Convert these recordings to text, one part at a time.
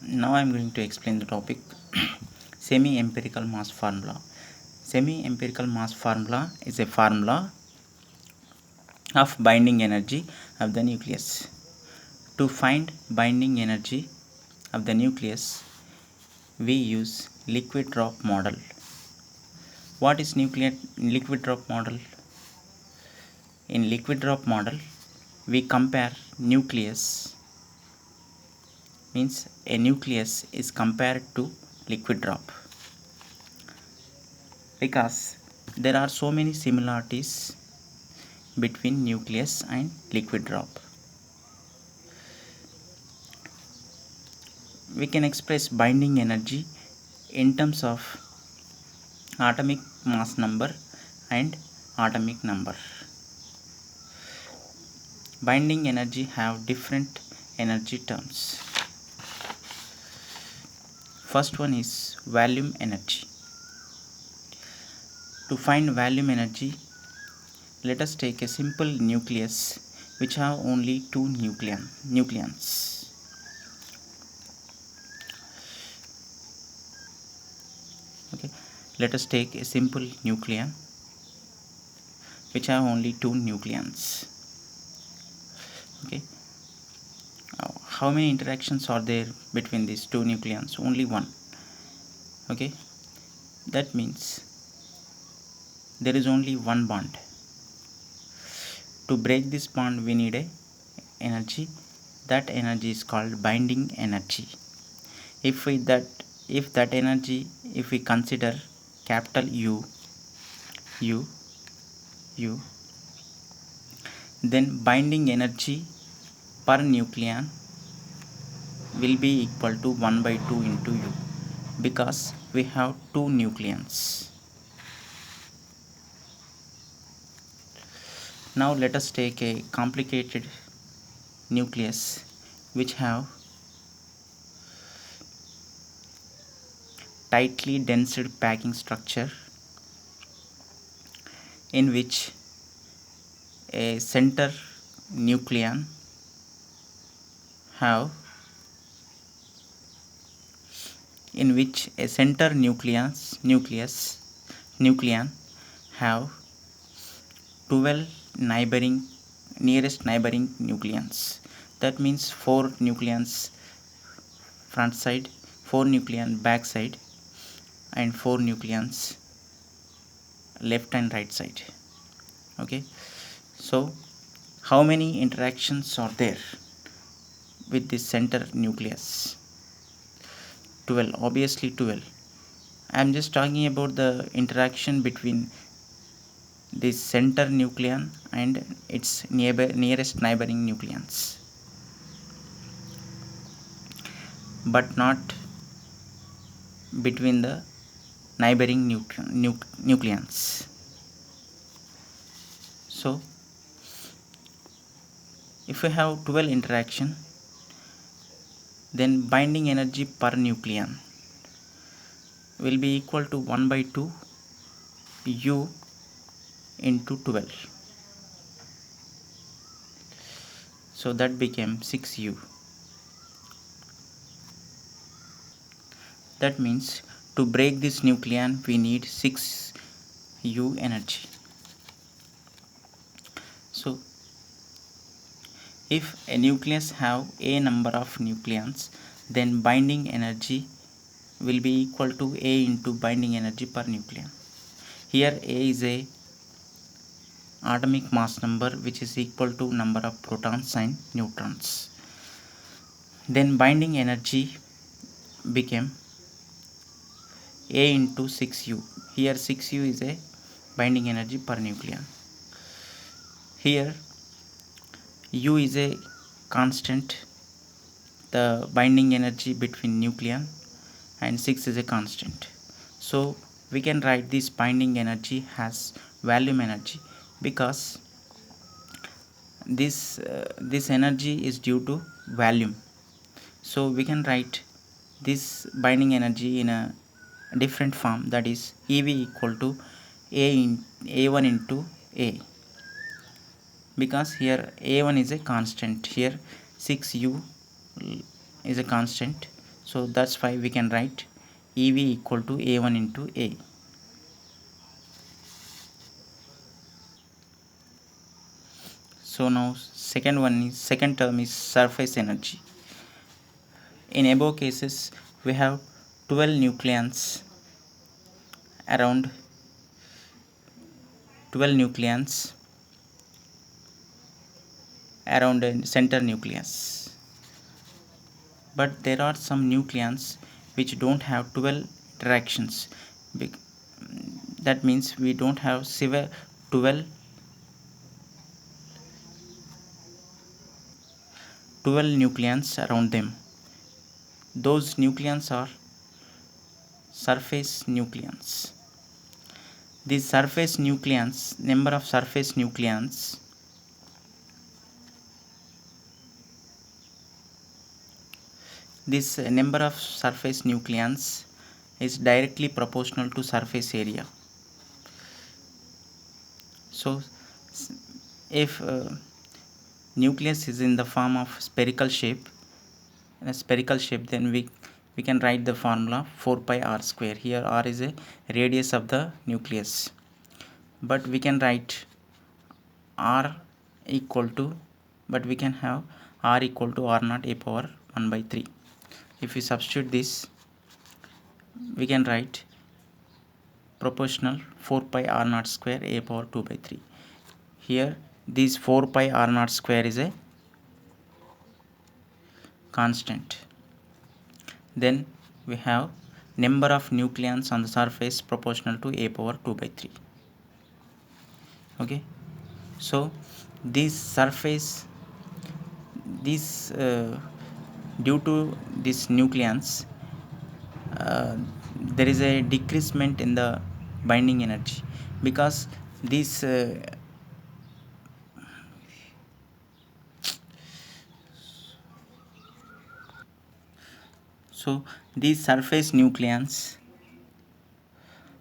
Now I am going to explain the topic semi-empirical mass formula. Semi-empirical mass formula is a formula of binding energy of the nucleus. To find binding energy of the nucleus, we use liquid drop model. What is liquid drop model? In liquid drop model, we compare nucleus, means a nucleus is compared to liquid drop, because there are so many similarities between nucleus and liquid drop. We can express binding energy in terms of atomic mass number and atomic number. Binding energy have different energy terms. First one is volume energy. To find volume energy, let us take a simple nucleus which have only two nucleons. Okay, let us take a simple nucleon which have only two nucleons. Okay, how many interactions are there between these two nucleons? Only one. Okay, that means there is only one bond. To break this bond, we need a energy. That energy is called binding energy. If that energy, if we consider capital U, then binding energy per nucleon will be equal to 1 by 2 into U, because we have two nucleons. Now let us take a complicated nucleus which have tightly densed packing structure, in which a center nucleon have nucleon have 12 nearest neighboring nucleons. That means 4 nucleons front side, 4 nucleon back side, and 4 nucleons left and right side. Okay, so how many interactions are there with this center nucleus? 12, obviously 12. I am just talking about the interaction between this center nucleon and its nearest neighboring nucleons, but not between the neighboring nucleons. So if we have 12 interaction, then binding energy per nucleon will be equal to 1 by 2 U into 12. So that became 6U. That means to break this nucleon we need 6U energy. So if a nucleus have a number of nucleons, then binding energy will be equal to A into binding energy per nucleon. Here A is a atomic mass number which is equal to number of protons and neutrons. Then binding energy became A into 6U. Here 6U is a binding energy per nucleon. Here U is a constant, the binding energy between nucleon, and 6 is a constant. So we can write this binding energy as volume energy, because this energy is due to volume. So we can write this binding energy in a different form, that is EV equal to A1 into A, because here A1 is a constant, here 6U is a constant, So that's why we can write EV equal to A1 into A. So now second term is surface energy. In above cases we have 12 nucleons around 12 nucleons around a center nucleus, but there are some nucleons which don't have 12 interactions. That means we don't have 12 nucleons around them. Those nucleons are surface nucleons. These surface nucleons, number of surface nucleons, this number of surface nucleons is directly proportional to surface area. So if nucleus is in the form of spherical shape, then we can write the formula 4 pi r square. Here r is a radius of the nucleus, but we can write r equal to, but we can have r equal to r naught a power 1 by 3. If we substitute this, we can write proportional 4 pi r naught square a power 2 by 3. Here this 4 pi r naught square is a constant. Then we have number of nucleons on the surface proportional to a power 2 by 3. Okay, so this surface, this due to these nucleons, there is a decreasement in the binding energy, because this so these surface nucleons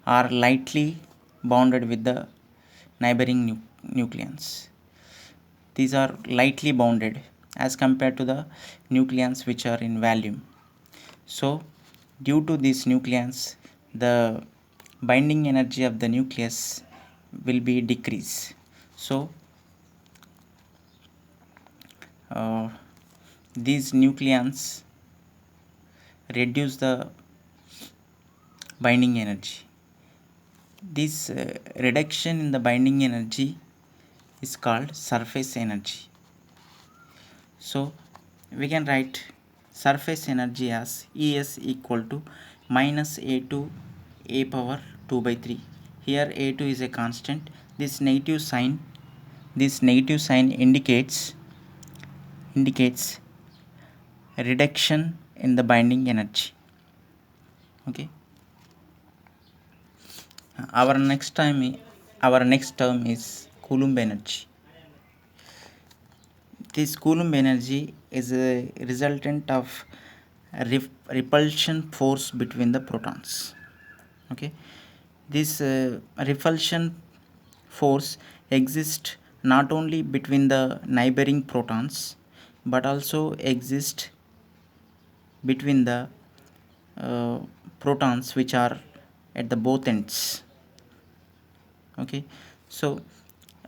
are lightly bonded with the neighboring nucleons. These are lightly bounded as compared to the nucleons which are in volume. So due to these nucleons, the binding energy of the nucleus will be decreased. So these nucleons reduce the binding energy. This reduction in the binding energy is called surface energy. So we can write surface energy as ES equal to minus A2 a power 2 by 3. Here A2 is a constant. This negative sign indicates reduction in the binding energy. Okay, our next term is Coulomb energy. This Coulomb energy is a resultant of repulsion force between the protons. Okay, this repulsion force exists not only between the neighboring protons but also exists between the protons which are at the both ends. Okay, so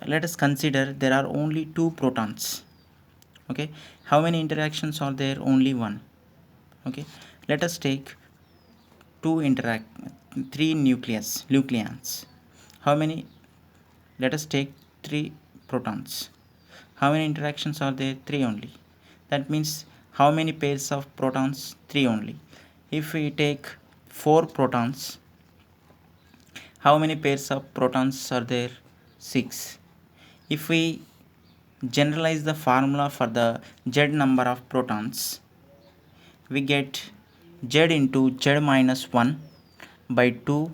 let us consider there are only two protons. Okay, how many interactions are there? Only one. Okay, let us take three nucleons. How many? Let us take three protons. How many interactions are there? Three only. That means how many pairs of protons? Three only. If we take four protons, how many pairs of protons are there? 6. If we generalize the formula for the Z number of protons, we get Z into Z minus 1 by 2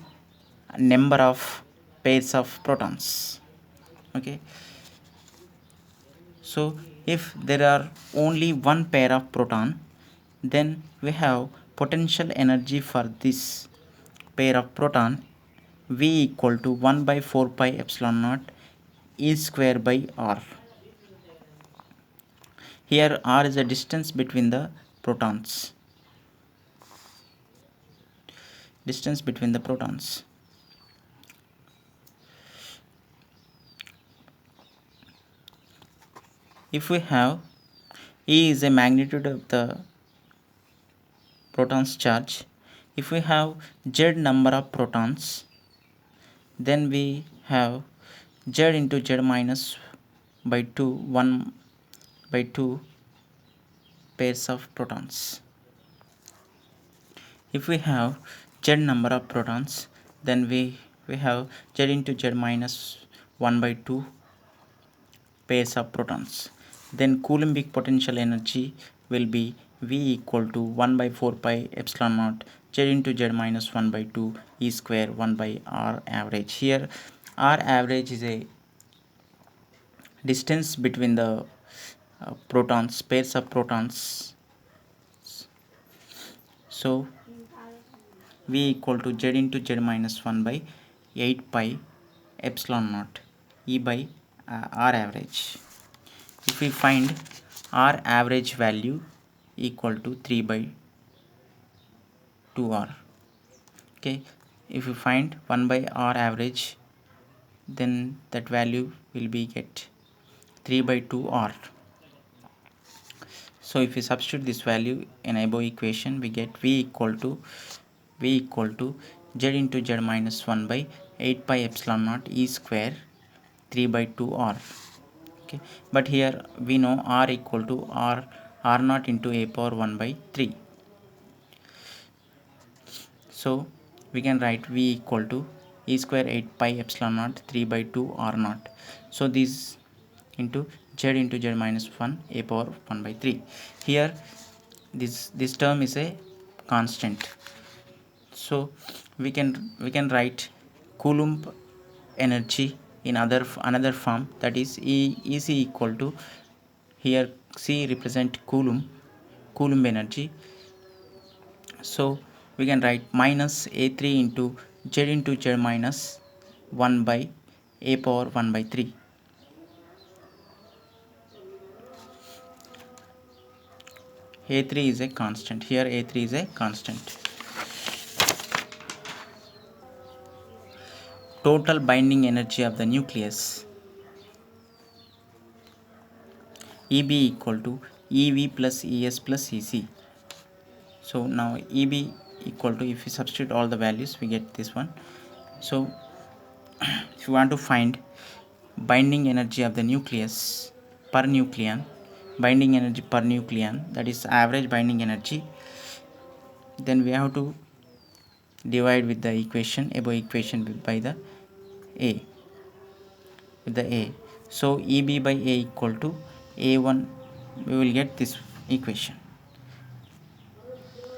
number of pairs of protons. Okay, so if there are only one pair of proton, then we have potential energy for this pair of proton V equal to 1 by 4 pi epsilon naught E square by R. Here R is the distance between the protons. distance between the protons. If we have E is a magnitude of the protons charge, if we have Z number of protons, then we have Z into Z minus by 2 1 by 2 pairs of protons. If we have Z number of protons, then we have Z into Z minus 1 by 2 pairs of protons. Then Coulombic potential energy will be V equal to 1 by 4 pi epsilon naught Z into Z minus 1 by 2 E square 1 by R average. Here R average is a distance between the protons, pairs of protons. So V equal to Z into Z minus 1 by 8 pi epsilon naught E by R average. If we find R average value equal to 3 by 2R, okay, if we find 1 by R average, then that value will be get 3 by 2R. So if we substitute this value in above equation, we get V equal to Z into Z minus 1 by 8 pi epsilon naught E square 3 by 2R. Okay, but here we know R equal to R naught into a power 1 by 3. So we can write V equal to E square 8 pi epsilon naught 3 by 2 R naught. So this into Z minus 1 a power 1 by 3. Here this term is a constant. So we can write Coulomb energy in another form, that is EC equal to, here C represent Coulomb energy. So we can write minus A3 into Z minus 1 by a power 1 by 3. A3 is a constant. Here A3 is a constant. Total binding energy of the nucleus, EB equal to EV plus ES plus EC. So now EB equal to, if we substitute all the values, we get this one. So if you want to find binding energy of the nucleus per nucleon, binding energy per nucleon, that is average binding energy, then we have to divide with the equation, above equation, by the A, with the A. So EB by A equal to A1, we will get this equation.